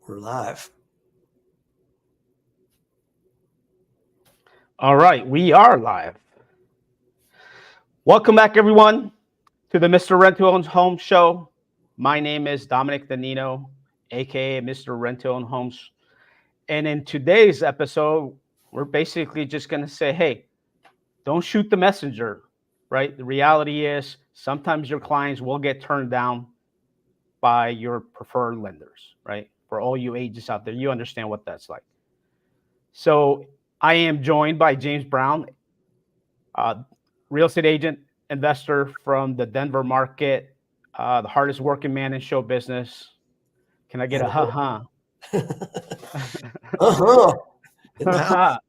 We're live. All right, we are live. Welcome back, everyone, to the MisterRentToOwnHomes show. My name is Dominic Danino, aka MisterRentToOwnHomes. And in today's episode, we're basically just going to say, hey, don't shoot the messenger, right? The reality is sometimes your clients will get turned down by your preferred lenders, right? For all you agents out there, you understand what that's like. So I am joined by James Brown, real estate agent, investor from the Denver market, the hardest working man in show business. Can I get a ha-ha? In the house.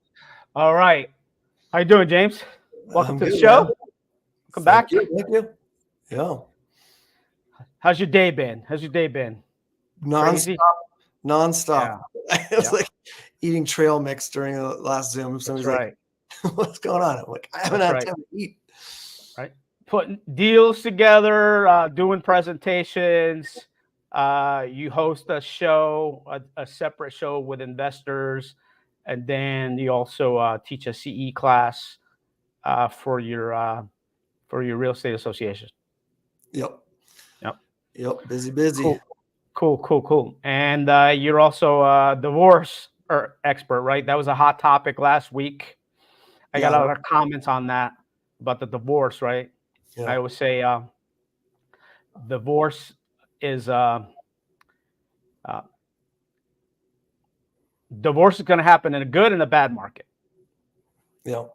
All right. How you doing, James? Welcome to the good, show. man. Welcome back. Thank you. Yeah. How's your day been? Non-stop. Yeah. It was like eating trail mix during the last Zoom. Somebody's like, what's going on? I'm like, I haven't had time to eat. Right. Putting deals together, doing presentations. You host a show, a separate show with investors. And then you also teach a CE class for your real estate association. Yep. Busy. Cool. And you're also a divorce expert, right? That was a hot topic last week. I got a lot of comments on that about the divorce, right? Yeah. I always say divorce is divorce is going to happen in a good and a bad market. Yeah.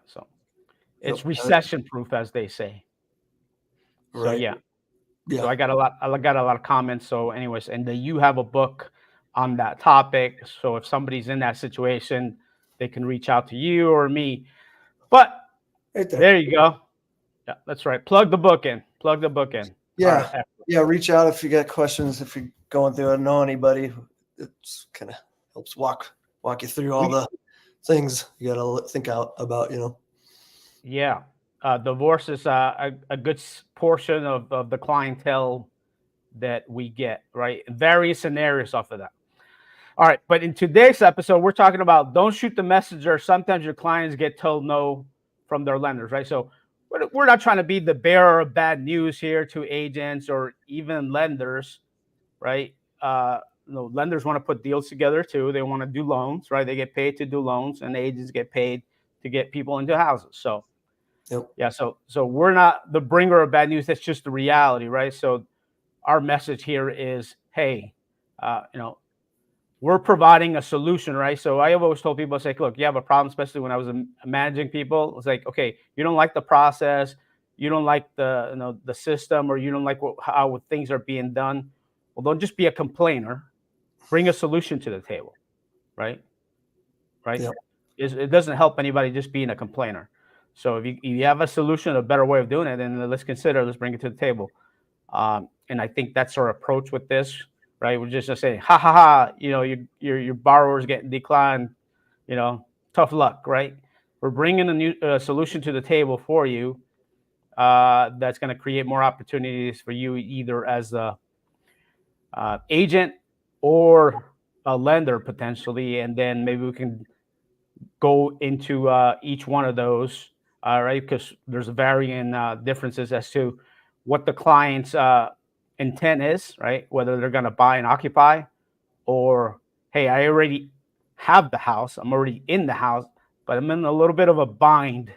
So it's recession proof, as they say. So Yeah. So I got a lot of comments. So anyways, and then you have a book on that topic. So if somebody's in that situation, they can reach out to you or me. But there you go. Yeah, that's right. Plug the book in. Yeah. Reach out if you got questions. If you're going through, I don't know anybody. It's kind of helps walk you through all the things you got to think about. Yeah. Divorce is a good portion of the clientele that we get, right? Various scenarios off of that. All right. But in today's episode, we're talking about don't shoot the messenger. Sometimes your clients get told no from their lenders, right? So we're not trying to be the bearer of bad news here to agents or even lenders, right? Lenders want to put deals together too. They want to do loans, right? They get paid to do loans, and agents get paid to get people into houses. So so we're not the bringer of bad news. That's just the reality, right? So our message here is, hey, we're providing a solution, right? So I have always told people, it's like, look, you have a problem, especially when I was managing people. It's like, okay, you don't like the process, you don't like the system, or you don't like how things are being done. Well, don't just be a complainer. Bring a solution to the table, right? Yep. It doesn't help anybody just being a complainer. So if you have a solution, a better way of doing it, then let's bring it to the table. And I think that's our approach with this, right? We're just saying, your borrower's getting declined, tough luck, right? We're bringing a new solution to the table for you that's going to create more opportunities for you, either as a agent or a lender potentially, and then maybe we can go into each one of those. Right, because there's varying differences as to what the client's intent is, right? Whether they're going to buy and occupy, or hey, I already have the house, I'm already in the house, but I'm in a little bit of a bind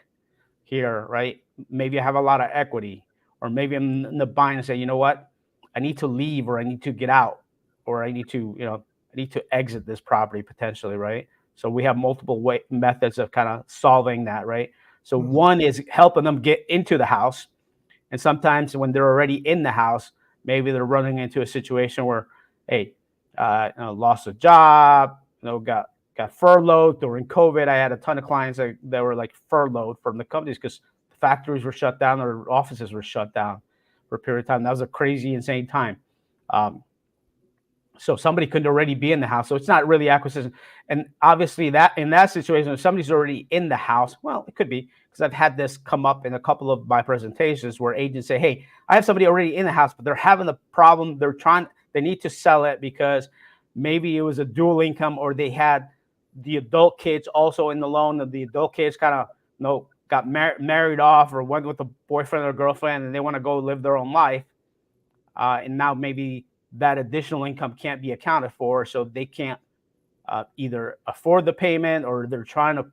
here, right? Maybe I have a lot of equity, or maybe I'm in the bind and say, you know what, I need to leave, or I need to get out, or I need to exit this property potentially, right? So we have multiple methods of kind of solving that, right? So one is helping them get into the house. And sometimes when they're already in the house, maybe they're running into a situation where, hey, lost a job, got furloughed during COVID. I had a ton of clients that were like furloughed from the companies because the factories were shut down or offices were shut down for a period of time. That was a crazy, insane time. So somebody could already be in the house. So it's not really acquisition. And obviously that in that situation, if somebody's already in the house, well, it could be, because I've had this come up in a couple of my presentations where agents say, hey, I have somebody already in the house, but they're having a problem. they need to sell it because maybe it was a dual income, or they had the adult kids also in the loan, and the adult kids kind of got married off or went with a boyfriend or girlfriend, and they want to go live their own life. And now maybe that additional income can't be accounted for, so they can't either afford the payment, or they're trying to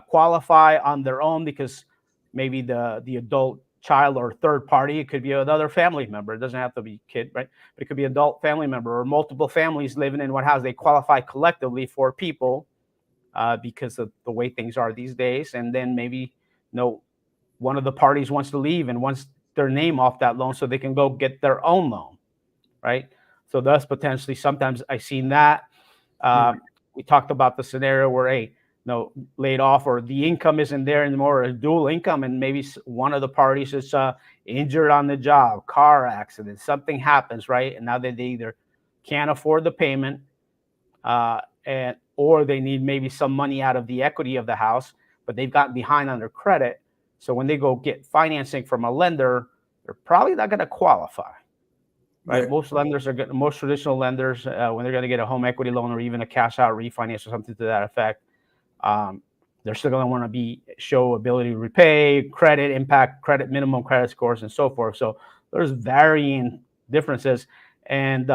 qualify on their own because maybe the adult child or third party, it could be another family member. It doesn't have to be kid, right? But it could be adult family member or multiple families living in one house. They qualify collectively for people because of the way things are these days. And then maybe one of the parties wants to leave and wants their name off that loan so they can go get their own loan, right? So thus potentially sometimes I've seen that. We talked about the scenario where laid off, or the income isn't there anymore, or a dual income, and maybe one of the parties is injured on the job, car accident, something happens, right? And now they either can't afford the payment, or they need maybe some money out of the equity of the house, but they've gotten behind on their credit. So when they go get financing from a lender, they're probably not going to qualify. Right. Most traditional lenders, when they're going to get a home equity loan or even a cash out refinance or something to that effect, they're still going to want to show ability to repay, credit impact, credit minimum credit scores, and so forth. So there's varying differences. And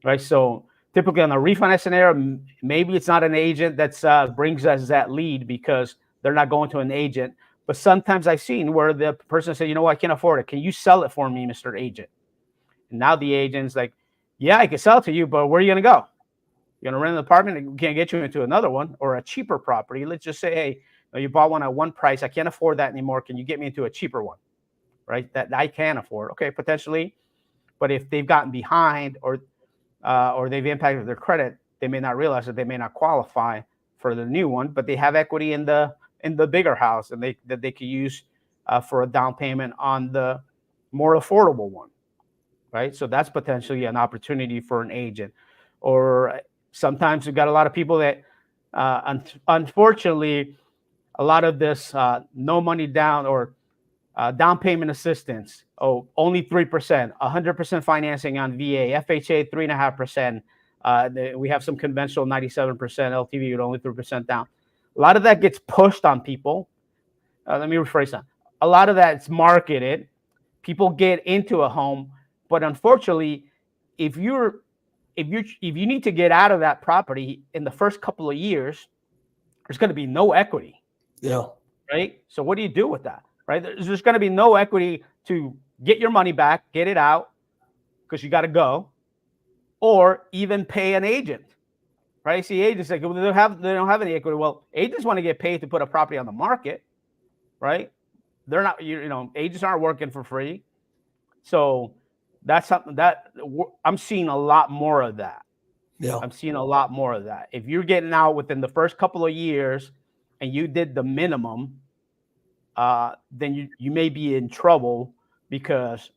right, so typically on a refinance scenario, maybe it's not an agent that brings us that lead because they're not going to an agent. But sometimes I've seen where the person said, I can't afford it. Can you sell it for me, Mr. Agent? And now the agent's like, yeah, I can sell it to you, but where are you going to go? You're going to rent an apartment and we can't get you into another one or a cheaper property. Let's just say, hey, you bought one at one price. I can't afford that anymore. Can you get me into a cheaper one? Right? That I can afford. Okay, potentially. But if they've gotten behind or they've impacted their credit, they may not realize that they may not qualify for the new one, but they have equity in the bigger house and that they could use for a down payment on the more affordable one. Right. So that's potentially an opportunity for an agent. Or sometimes we've got a lot of people that, unfortunately, a lot of this no money down or down payment assistance. Only 3%, 100% financing on VA, FHA 3.5%. We have some conventional 97% LTV with only 3% down. A lot of that gets pushed on people. Let me rephrase that. A lot of that's marketed. People get into a home. But unfortunately, if you need to get out of that property in the first couple of years, there's going to be no equity. Yeah. Right. So what do you do with that? Right. There's going to be no equity to get your money back, get it out because you got to go, or even pay an agent. Right. See, agents like, well, they don't have any equity. Well, agents want to get paid to put a property on the market. Right. They're not. Agents aren't working for free. So that's something that I'm seeing a lot more of that. Yeah. I'm seeing a lot more of that. If you're getting out within the first couple of years and you did the minimum, then you may be in trouble because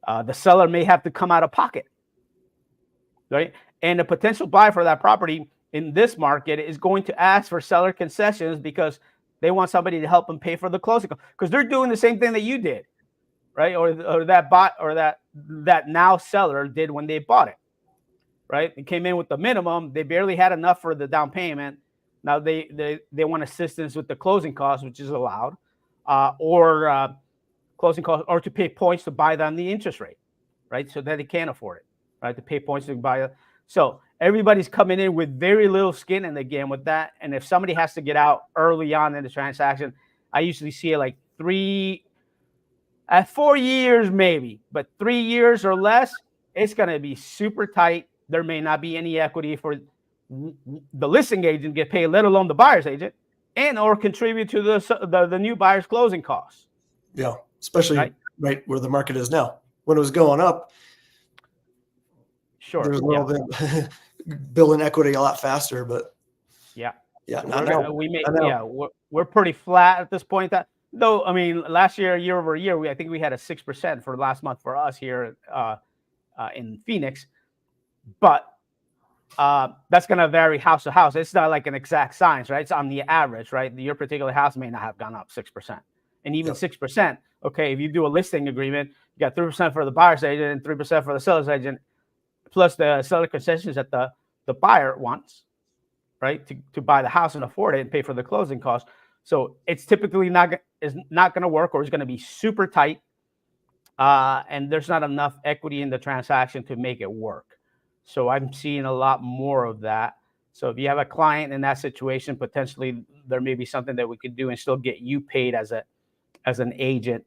the seller may have to come out of pocket. Right. And the potential buyer for that property in this market is going to ask for seller concessions because they want somebody to help them pay for the closing costs because they're doing the same thing that you did. Right, or that now seller did when they bought it, right? They came in with the minimum. They barely had enough for the down payment. Now they want assistance with the closing costs, which is allowed, or closing costs, or to pay points to buy down the interest rate, right? So that they can't afford it, right? To pay points to buy it. So everybody's coming in with very little skin in the game with that. And if somebody has to get out early on in the transaction, I usually see it like 4 years maybe, but 3 years or less, it's going to be super tight. There may not be any equity for the listing agent get paid, let alone the buyer's agent, and or contribute to the new buyer's closing costs. Yeah, especially right where the market is now. When it was going up, sure, there's a little bit building equity a lot faster, but yeah, not now. We're pretty flat at this point. Though, I mean, last year over year, I think we had a 6% for last month for us here in Phoenix. But that's going to vary house to house. It's not like an exact science, right? It's on the average, right? Your particular house may not have gone up 6%. And even 6%, okay, if you do a listing agreement, you got 3% for the buyer's agent and 3% for the seller's agent. plus the seller concessions that the buyer wants, right, to buy the house and afford it and pay for the closing costs. So it's typically not going to work, or it's going to be super tight, and there's not enough equity in the transaction to make it work. So I'm seeing a lot more of that. So if you have a client in that situation, potentially there may be something that we could do and still get you paid as an agent,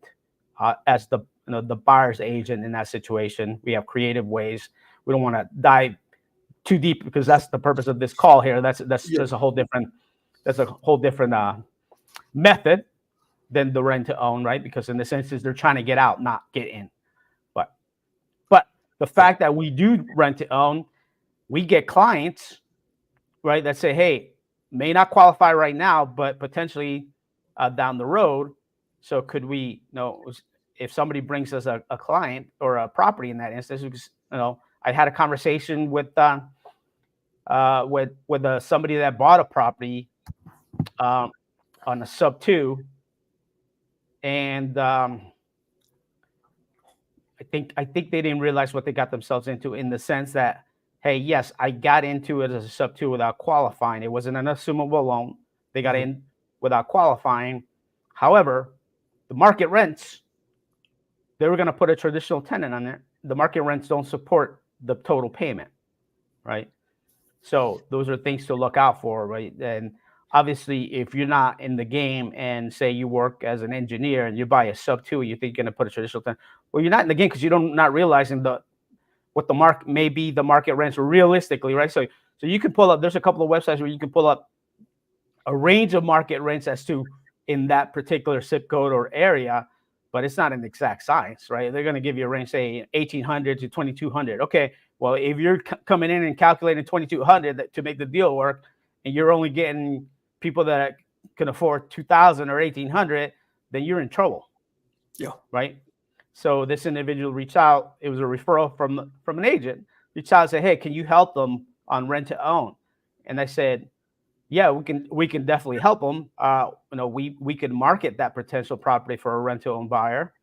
as the the buyer's agent in that situation. We have creative ways. We don't want to dive too deep because that's the purpose of this call here. That's a whole different method than the rent to own, right? Because in this instance, they're trying to get out, not get in. But the fact that we do rent to own, we get clients, right, that say, hey, may not qualify right now, but potentially down the road. So could we, if somebody brings us a client or a property in that instance, because, I had a conversation with somebody that bought a property on a sub 2, and I think they didn't realize what they got themselves into, in the sense that, hey, yes, I got into it as a sub 2 without qualifying. It wasn't an assumable loan. They got in without qualifying. However, the market rents, they were going to put a traditional tenant on there. The market rents don't support the total payment, right? So those are things to look out for, right? And obviously, if you're not in the game and say you work as an engineer and you buy a sub 2, you think you're going to put a traditional tenant. Well, you're not in the game because you're not realizing what the market may be, the market rents realistically, right? So you can pull up, there's a couple of websites where you can pull up a range of market rents as to in that particular zip code or area, but it's not an exact science, right? They're going to give you a range, say 1,800 to 2,200. Okay, well, if you're coming in and calculating 2,200 to make the deal work, and you're only getting people that can afford 2,000 or 1,800, then you're in trouble. Yeah. Right. So this individual reached out. It was a referral from an agent. Reached out and said, hey, can you help them on rent to own? And I said, yeah, we can definitely help them. We can market that potential property for a rent to own buyer.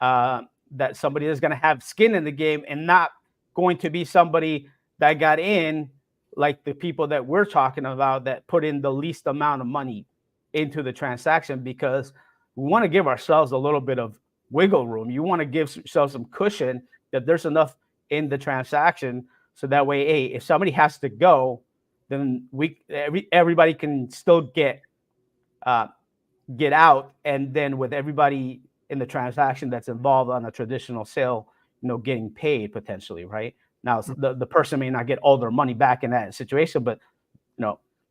That somebody is going to have skin in the game and not going to be somebody that got in like the people that we're talking about that put in the least amount of money into the transaction, because we want to give ourselves a little bit of wiggle room. You want to give yourself some cushion that there's enough in the transaction, so that way, hey, if somebody has to go, then everybody can still get out, and then with everybody in the transaction that's involved on a traditional sale, getting paid potentially, right? Now, the person may not get all their money back in that situation, but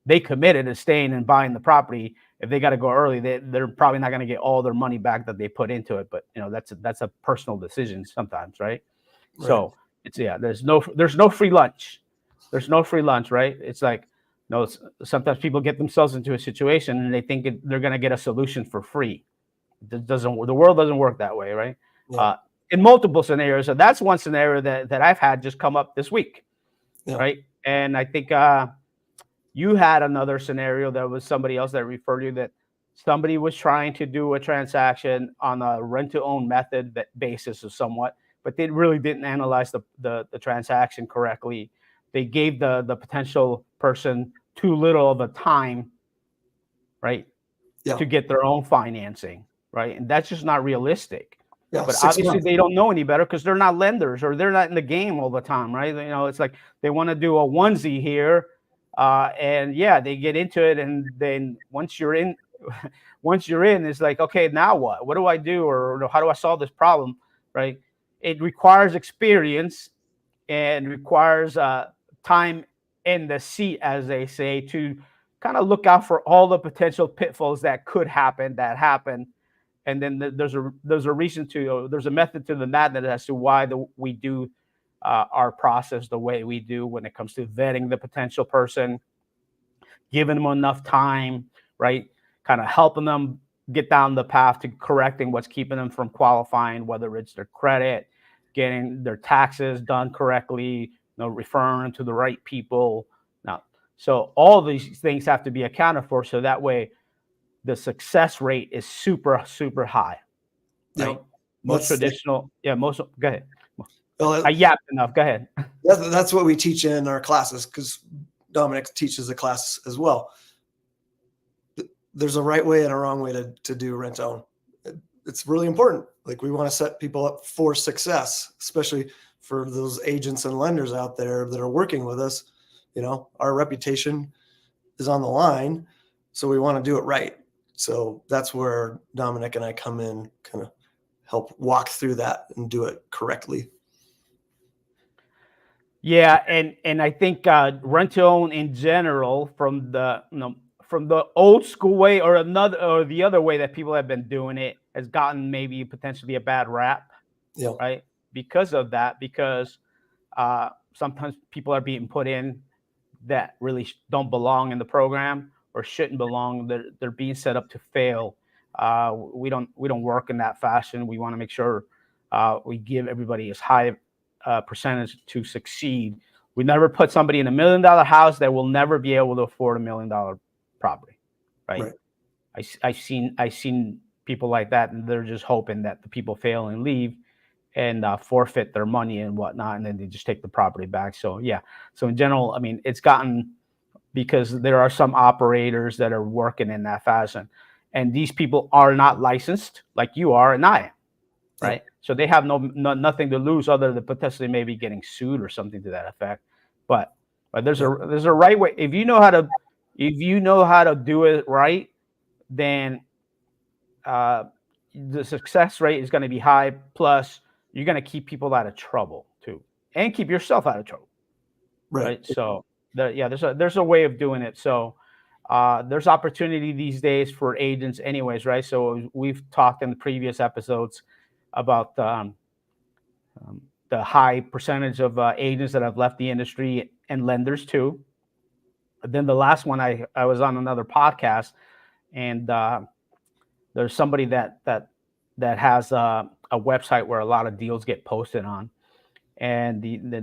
they committed to staying and buying the property. If they got to go early, they're probably not going to get all their money back that they put into it. But that's a personal decision sometimes, right? So there's no free lunch. There's no free lunch, right? It's like, sometimes people get themselves into a situation and they think they're going to get a solution for free. The world doesn't work that way, right? Yeah. In multiple scenarios. So that's one scenario that I've had just come up this week, right? And I think you had another scenario that was somebody else that referred you, that somebody was trying to do a transaction on a rent-to-own method basis or somewhat, but they really didn't analyze the transaction correctly. They gave the potential person too little of a time, right, to get their own financing, right? And that's just not realistic. Yeah, but obviously they don't know any better because they're not lenders, or they're not in the game all the time, right? It's like they want to do a onesie here, and they get into it, and then once you're in, it's like, okay, now what? What do I do, or how do I solve this problem, right? It requires experience and requires time in the seat, as they say, to kind of look out for all the potential pitfalls that could happen, and then there's a reason to, there's a method to the madness as to why we do our process the way we do when it comes to vetting the potential person, giving them enough time, right? Kind of helping them get down the path to correcting what's keeping them from qualifying, whether it's their credit, getting their taxes done correctly, referring them to the right people. Now, so all these things have to be accounted for, so that way the success rate is super, super high. Right? Most traditional. Go ahead. Well, I yapped enough. Go ahead. That's what we teach in our classes, because Dominic teaches the class as well. There's a right way and a wrong way to do rent to own. It's really important. Like, we want to set people up for success, especially for those agents and lenders out there that are working with us. You know, our reputation is on the line, so we want to do it right. So that's where Dominic and I come in, kind of help walk through that and do it correctly. Yeah, and I think rent to own in general, from the from the old school way or the other way that people have been doing it, has gotten maybe potentially a bad rap. Yeah. Right. Because of that, because sometimes people are being put in that really don't belong in the program or shouldn't belong. They're being set up to fail. We don't work in that fashion. We want to make sure we give everybody as high percentage to succeed. We never put somebody in $1 million house that will never be able to afford $1 million property, right? I've seen people like that, and they're just hoping that the people fail and leave and forfeit their money and whatnot, and then they just take the property back. So yeah, so in general, I mean, it's gotten, because there are some operators that are working in that fashion, and these people are not licensed like you are and I am, right? Yeah. So they have nothing to lose other than potentially maybe getting sued or something to that effect. But there's a right way. If you know how to do it right, then the success rate is going to be high. Plus, you're going to keep people out of trouble too, and keep yourself out of trouble. Right. So there's a way of doing it. So there's opportunity these days for agents anyways, right? So we've talked in the previous episodes about the high percentage of agents that have left the industry, and lenders too. But then the last one, I was on another podcast, and there's somebody that has a website where a lot of deals get posted on. And the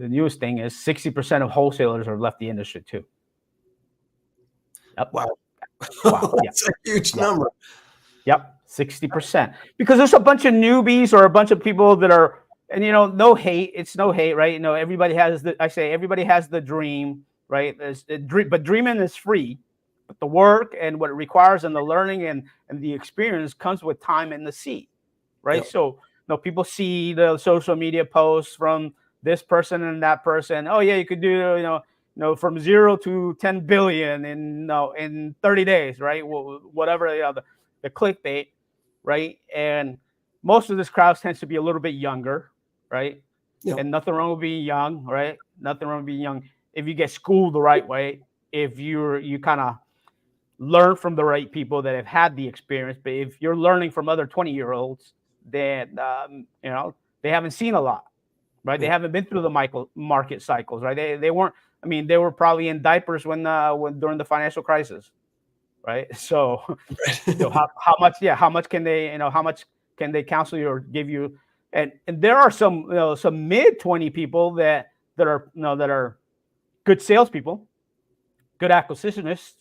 newest thing is 60% of wholesalers have left the industry too. Yep. Wow. That's a huge number. Yep, 60%. Because there's a bunch of newbies or a bunch of people that are, and no hate. It's no hate, right? Everybody has the dream, right? But dreaming is free. But the work and what it requires and the learning and the experience comes with time in the seat, right? Yep. So people see the social media posts from this person and that person. Oh yeah, you could do from 0 to 10 billion in 30 days, right? Whatever the clickbait, right? And most of this crowd tends to be a little bit younger, right? Yep. And nothing wrong with being young, right? Nothing wrong with being young if you get schooled the right way. If you kind of learn from the right people that have had the experience. But if you're learning from other 20-year-olds, then they haven't seen a lot, right? They haven't been through the market cycles, right? They weren't. I mean, they were probably in diapers when during the financial crisis, right? So, how much can they counsel you or give you? And there are some mid-20 people that are good salespeople, good acquisitionists,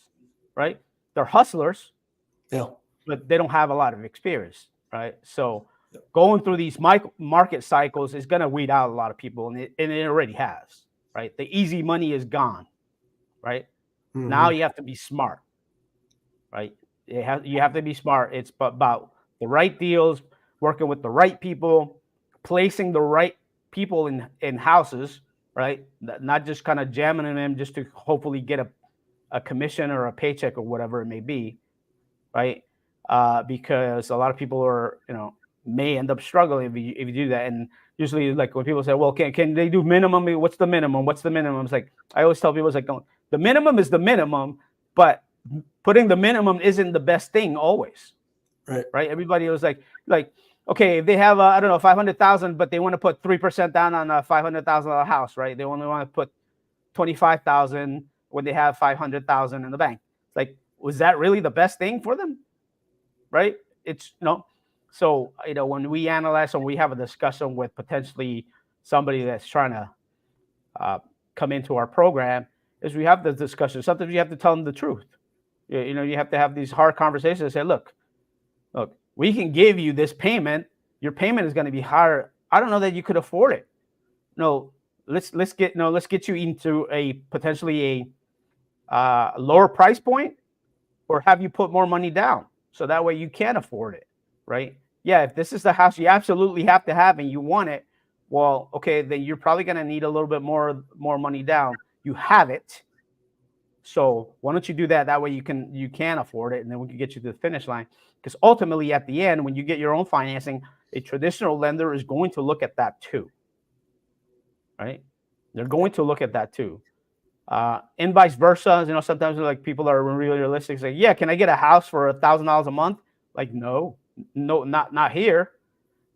right? They're hustlers, but they don't have a lot of experience, right? So going through these market cycles is going to weed out a lot of people, and it already has, right? The easy money is gone, right? Mm-hmm. Now you have to be smart, right? You have to be smart. It's about the right deals, working with the right people, placing the right people in houses, right? Not just kind of jamming them just to hopefully get a commission or a paycheck or whatever it may be, right? Because a lot of people are, may end up struggling if you do that. And usually, like when people say, well, can they do minimum? What's the minimum? What's the minimum? It's like, I always tell people, it's like, the minimum is the minimum, but putting the minimum isn't the best thing always. Right. Everybody was like, okay, if they have, 500,000, but they want to put 3% down on a $500,000 house, right? They only want to put 25,000 when they have 500,000 in the bank. Like, was that really the best thing for them? Right? It's So, when we analyze and we have a discussion with potentially somebody that's trying to come into our program, is we have the discussion. Sometimes you have to tell them the truth. You have to have these hard conversations and say, look, we can give you this payment. Your payment is going to be higher I don't know that you could afford it. No, let's get you into a potentially a lower price point, or have you put more money down so that way you can afford it, right? Yeah, if this is the house you absolutely have to have and you want it, well, okay, then you're probably going to need a little bit more money down. You have it, so why don't you do that? That way you can afford it, and then we can get you to the finish line. Because ultimately, at the end, when you get your own financing, a traditional lender is going to look at that too, right? They're going to look at that too. And vice versa. Sometimes like people are really realistic. Say, yeah, can I get a house for $1,000 a month? Like, no, not here.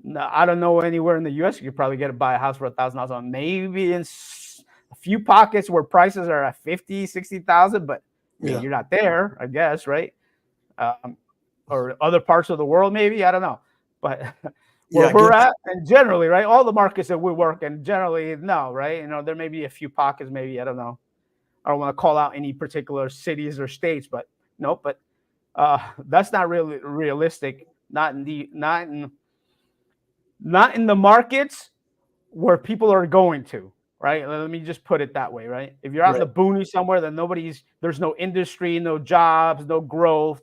No, I don't know anywhere in the U.S. you could probably buy a house for $1,000 a month. Maybe in a few pockets where prices are at 50, 60,000, but you're not there, I guess, right? Or other parts of the world, maybe, I don't know. But where we're at, and generally, right, all the markets that we work in, generally, no, right? There may be a few pockets, maybe, I don't know. I don't want to call out any particular cities or states, but no, but that's not really realistic. Not in the markets where people are going to, right? Let me just put it that way, right? If you're out in the boonies somewhere that there's no industry, no jobs, no growth,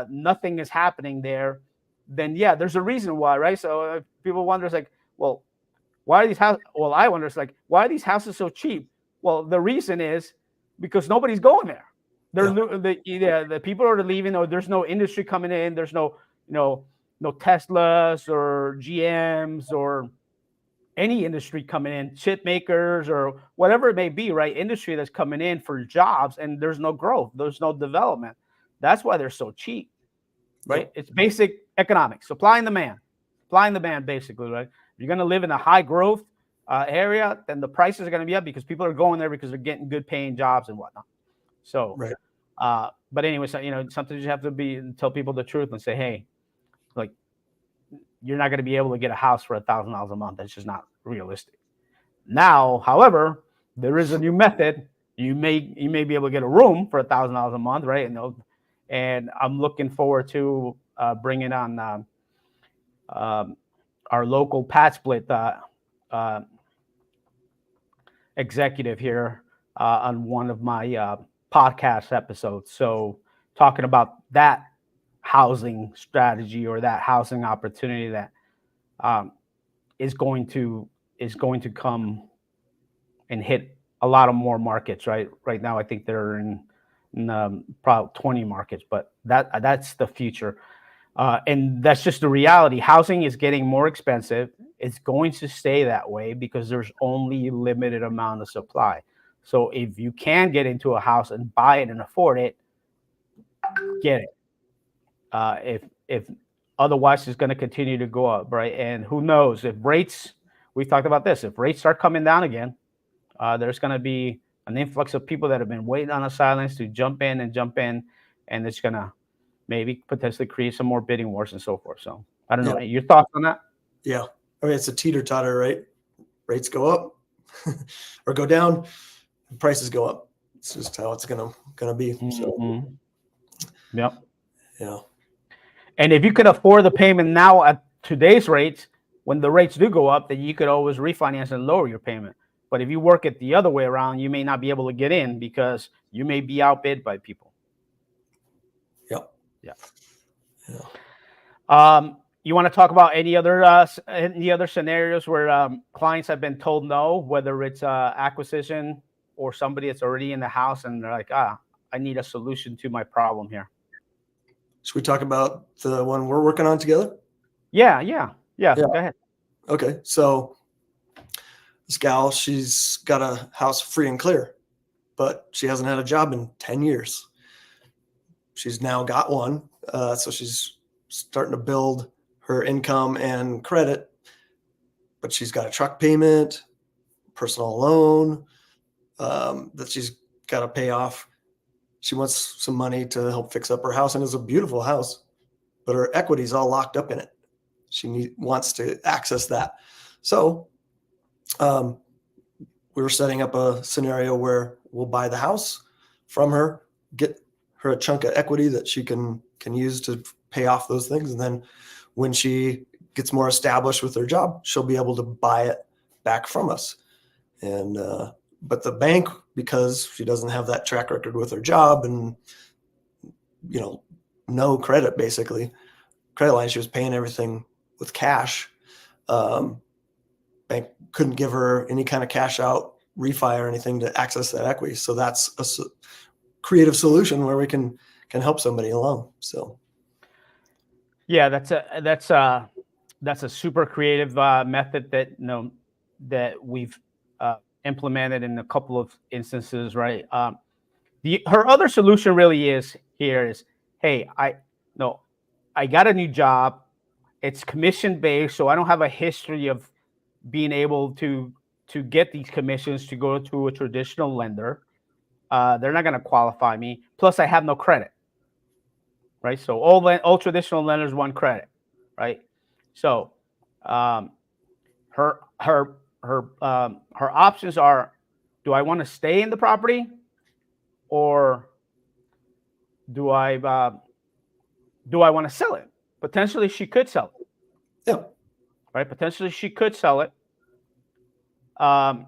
nothing is happening there, then yeah, there's a reason why, right? So people wonder, it's like, well, why are these houses? Well, I wonder, it's like, why are these houses so cheap? Well, the reason is because nobody's going there. The people are leaving, or there's no industry coming in. There's no Teslas or GMs or any industry coming in, chip makers or whatever it may be, right? Industry that's coming in for jobs, and there's no growth. There's no development. That's why they're so cheap, right? Yep. It's basic economics, supply and demand, basically, right? If you're going to live in a high growth area, then the prices are going to be up because people are going there because they're getting good paying jobs and whatnot. So, but anyway, so, sometimes you have to tell people the truth and say, hey, like, you're not going to be able to get a house for $1,000 a month. That's just not realistic. Now, however, there is a new method. You may be able to get a room for $1,000 a month, right? And I'm looking forward to bringing on our local pad split executive here on one of my podcast episodes. So talking about that housing strategy or that housing opportunity that is going to come and hit a lot of more markets. Right now, I think they're in probably 20 markets, but that's the future. And that's just the reality. Housing is getting more expensive. It's going to stay that way because there's only a limited amount of supply. So if you can get into a house and buy it and afford it, get it. If otherwise, it's going to continue to go up, right? And who knows if rates? We've talked about this. If rates start coming down again, there's going to be an influx of people that have been waiting on the sidelines to jump in, and it's going to maybe potentially create some more bidding wars and so forth. So I don't know. Your thoughts on that? Yeah. I mean, it's a teeter-totter, right? Rates go up or go down, prices go up. It's just how it's gonna be. So yeah. And if you can afford the payment now at today's rates, when the rates do go up, then you could always refinance and lower your payment. But if you work it the other way around, you may not be able to get in because you may be outbid by people. Yep. Yeah. You want to talk about any other scenarios where clients have been told no, whether it's acquisition or somebody that's already in the house and they're like, I need a solution to my problem here. Should we talk about the one we're working on together? Yeah. Go ahead. Okay. So this gal, she's got a house free and clear, but she hasn't had a job in 10 years. She's now got one. So she's starting to build her income and credit, but she's got a truck payment, personal loan that she's got to pay off. She wants some money to help fix up her house, and it's a beautiful house, but her equity is all locked up in it. She wants to access that. So we were setting up a scenario where we'll buy the house from her, get her a chunk of equity that she can use to pay off those things. And then when she gets more established with their job, she'll be able to buy it back from us. And but the bank, because she doesn't have that track record with her job and no credit, basically credit line, she was paying everything with cash. Bank couldn't give her any kind of cash out, refi, or anything to access that equity. So that's a creative solution where we can help somebody along. So yeah, that's a super creative method that that we've implemented in a couple of instances, right? Her other solution really is, hey, I got a new job. It's commission based, so I don't have a history of being able to get these commissions to go to a traditional lender. They're not going to qualify me. Plus, I have no credit, right? So all traditional lenders want credit, right? So her options are: do I want to stay in the property, or do I want to sell it? Potentially, she could sell it. yeah, Right? Potentially, she could sell it. But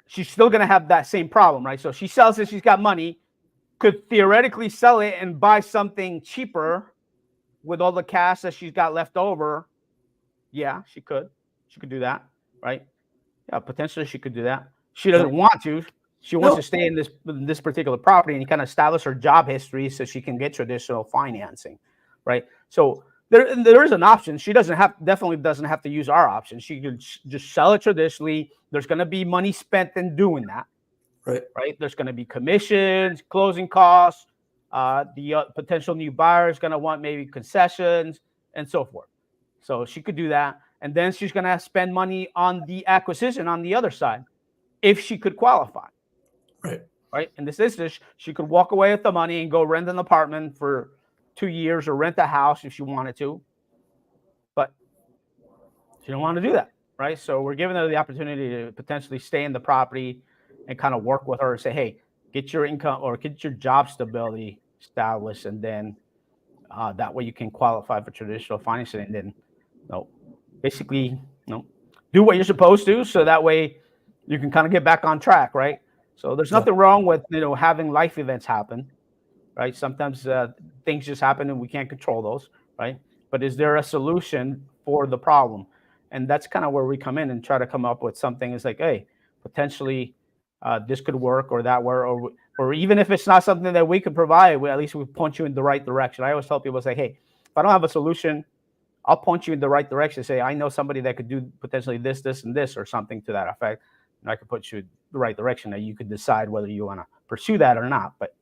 she's still going to have that same problem, right? So she sells it, she's got money, could theoretically sell it and buy something cheaper with all the cash that she's got left over. Yeah, she could do that, right? Yeah, potentially she could do that. She doesn't want to. She wants to stay in this particular property and kind of establish her job history so she can get traditional financing, right? So there is an option. She definitely doesn't have to use our option. She could just sell it traditionally. There's going to be money spent in doing that, right? There's going to be commissions, closing costs. The potential new buyer is going to want maybe concessions and so forth. So she could do that, and then she's going to spend money on the acquisition on the other side, if she could qualify. Right. In this instance, she could walk away with the money and go rent an apartment for 2 years or rent a house if she wanted to. But she don't want to do that. Right. So we're giving her the opportunity to potentially stay in the property and kind of work with her and say, hey, get your income or get your job stability established. And then that way you can qualify for traditional financing. And then basically, do what you're supposed to. So that way you can kind of get back on track. Right. So there's nothing wrong with, having life events happen, right? Sometimes things just happen and we can't control those, right? But is there a solution for the problem? And that's kind of where we come in and try to come up with something. It's like, hey, potentially this could work or that work, or even if it's not something that we can provide, at least we point you in the right direction. I always tell people, say, hey, if I don't have a solution, I'll point you in the right direction. Say, I know somebody that could do potentially this, this, and this, or something to that effect. And I could put you in the right direction. That you could decide whether you want to pursue that or not. But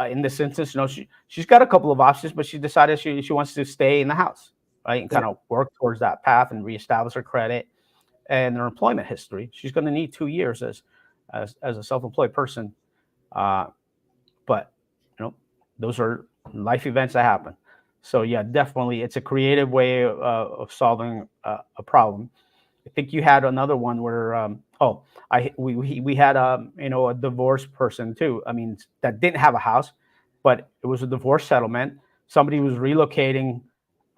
in this instance, she's got a couple of options, but she decided she wants to stay in the house, right, and kind of work towards that path and reestablish her credit and her employment history. She's going to need 2 years as a self-employed person, but those are life events that happen. So yeah, definitely, it's a creative way of solving a problem. I think you had another one where we had a divorced person too. I mean, that didn't have a house, but it was a divorce settlement. Somebody was relocating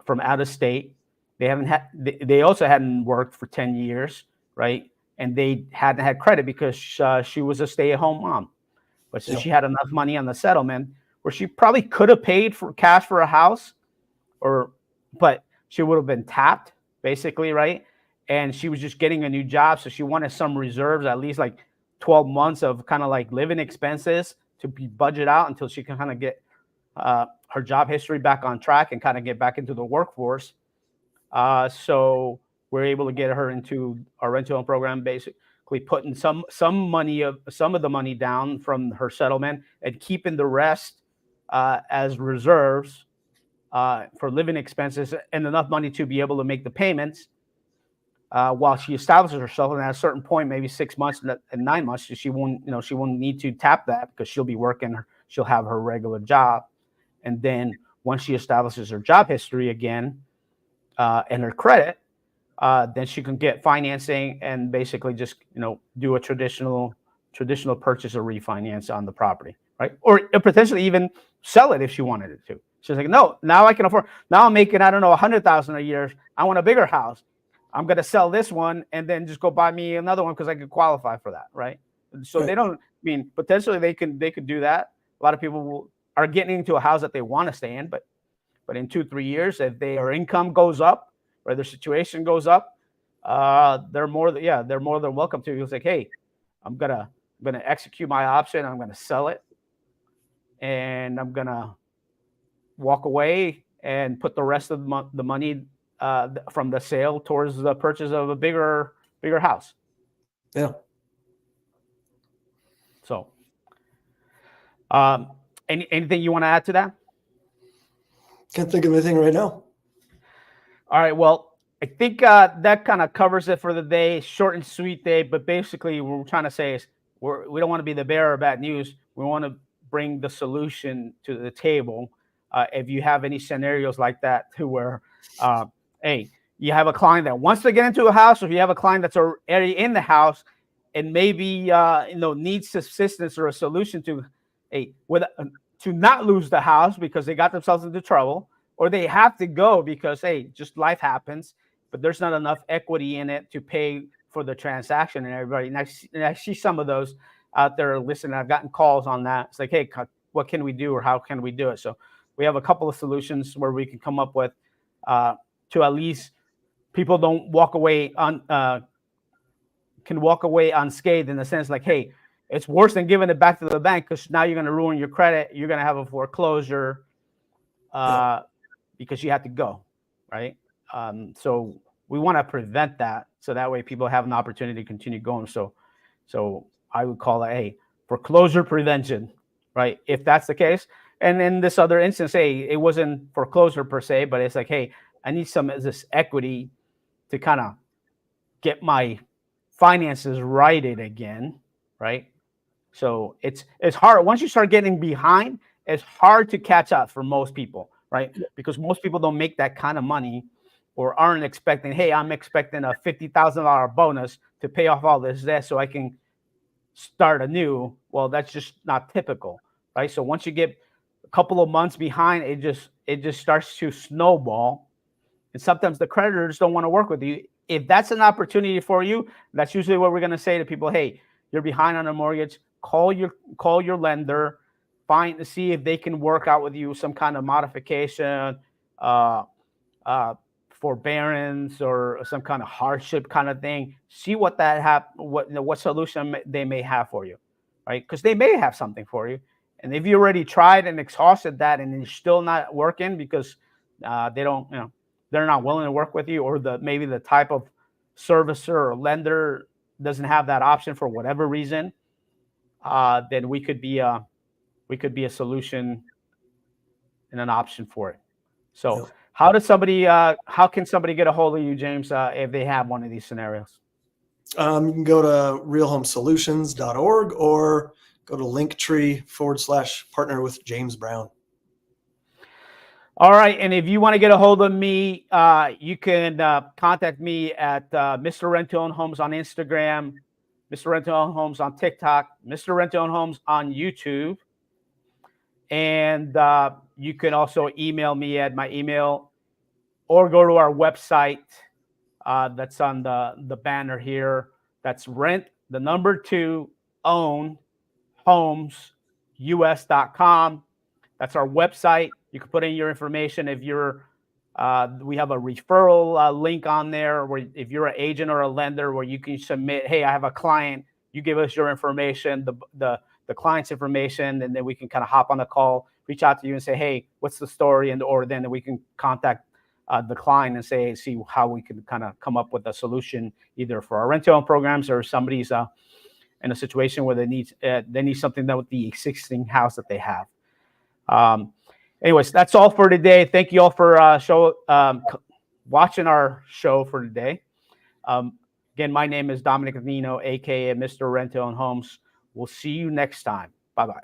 from out of state. They also hadn't worked for 10 years, right? And they hadn't had credit because she was a stay-at-home mom. But since she had enough money on the settlement where she probably could have paid for cash for a house, but she would have been tapped basically, right? And she was just getting a new job. So she wanted some reserves, at least like 12 months of kind of like living expenses to be budget out until she can kind of get her job history back on track and kind of get back into the workforce. So we're able to get her into our rent-to-own program, basically putting some of the money down from her settlement and keeping the rest as reserves for living expenses and enough money to be able to make the payments. While she establishes herself, and at a certain point, maybe 6 months and 9 months, she won't need to tap that because she'll be working. She'll have her regular job, and then once she establishes her job history again and her credit, then she can get financing and basically just do a traditional purchase or refinance on the property, right? Or potentially even sell it if she wanted it to. She's like, no, now I can afford. Now I'm making, I don't know, 100,000 a year. I want a bigger house. I'm gonna sell this one and then just go buy me another one because I could qualify for that, right? So Right. they don't. I mean, potentially they could do that. A lot of people are getting into a house that they want to stay in, but in 2-3 years, if their income goes up or their situation goes up, they're more than welcome to. It's like, hey, I'm gonna execute my option. I'm gonna sell it, and I'm gonna walk away and put the rest of the money from the sale towards the purchase of a bigger house. Yeah. So, anything you want to add to that? Can't think of anything right now. All right. Well, I think that kind of covers it for the day. Short and sweet day. But basically, what we're trying to say is we don't want to be the bearer of bad news. We want to bring the solution to the table. If you have any scenarios like that, to where, hey, you have a client that wants to get into a house, or if you have a client that's already in the house and maybe needs assistance or a solution to not lose the house because they got themselves into trouble, or they have to go because, hey, just life happens, but there's not enough equity in it to pay for the transaction and everybody. And I see some of those out there listening. I've gotten calls on that. It's like, hey, what can we do, or how can we do it? So we have a couple of solutions where we can come up with to at least people don't walk away can walk away unscathed, in the sense like, hey, it's worse than giving it back to the bank, because now you're going to ruin your credit. You're going to have a foreclosure because you had to go, right? So we want to prevent that, so that way people have an opportunity to continue going. So I would call it, hey, foreclosure prevention, right? If that's the case. And in this other instance, hey, it wasn't foreclosure per se, but it's like, hey, I need some of this equity to kind of get my finances righted again, right? So it's hard. Once you start getting behind, it's hard to catch up for most people, right? Because most people don't make that kind of money, or aren't expecting, hey, I'm expecting a $50,000 bonus to pay off all this debt so I can start anew. Well, that's just not typical, right? So once you get a couple of months behind, it just starts to snowball. And sometimes the creditors don't want to work with you. If that's an opportunity for you, that's usually what we're going to say to people. Hey, you're behind on a mortgage. Call your lender, see if they can work out with you some kind of modification, forbearance, or some kind of hardship kind of thing. See what what solution they may have for you, right? Because they may have something for you. And if you already tried and exhausted that and it's still not working because they're not willing to work with you, or maybe the type of servicer or lender doesn't have that option for whatever reason, then we could be a solution and an option for it. So how can somebody get a hold of you, James, if they have one of these scenarios? You can go to realhomesolutions.org or go to Linktree/partner with James Brown. All right. And if you want to get a hold of me, you can contact me at MisterRentToOwnHomes on Instagram, MisterRentToOwnHomes on TikTok, MisterRentToOwnHomes on YouTube. And you can also email me at my email, or go to our website that's on the banner here. That's lease-to-own.homes.us.com. That's our website. You can put in your information. If you're, we have a referral link on there, where if you're an agent or a lender, where you can submit, hey, I have a client. You give us your information, the client's information, and then we can kind of hop on a call, reach out to you and say, hey, what's the story? Or then we can contact the client and see how we can kind of come up with a solution, either for our rent-to-own programs, or somebody's in a situation where they need something done with the existing house that they have. Anyways, that's all for today. Thank you all for watching our show for today. Again, my name is Dominic Nino, aka Mr. Rent-to-Own Homes. We'll see you next time. Bye-bye.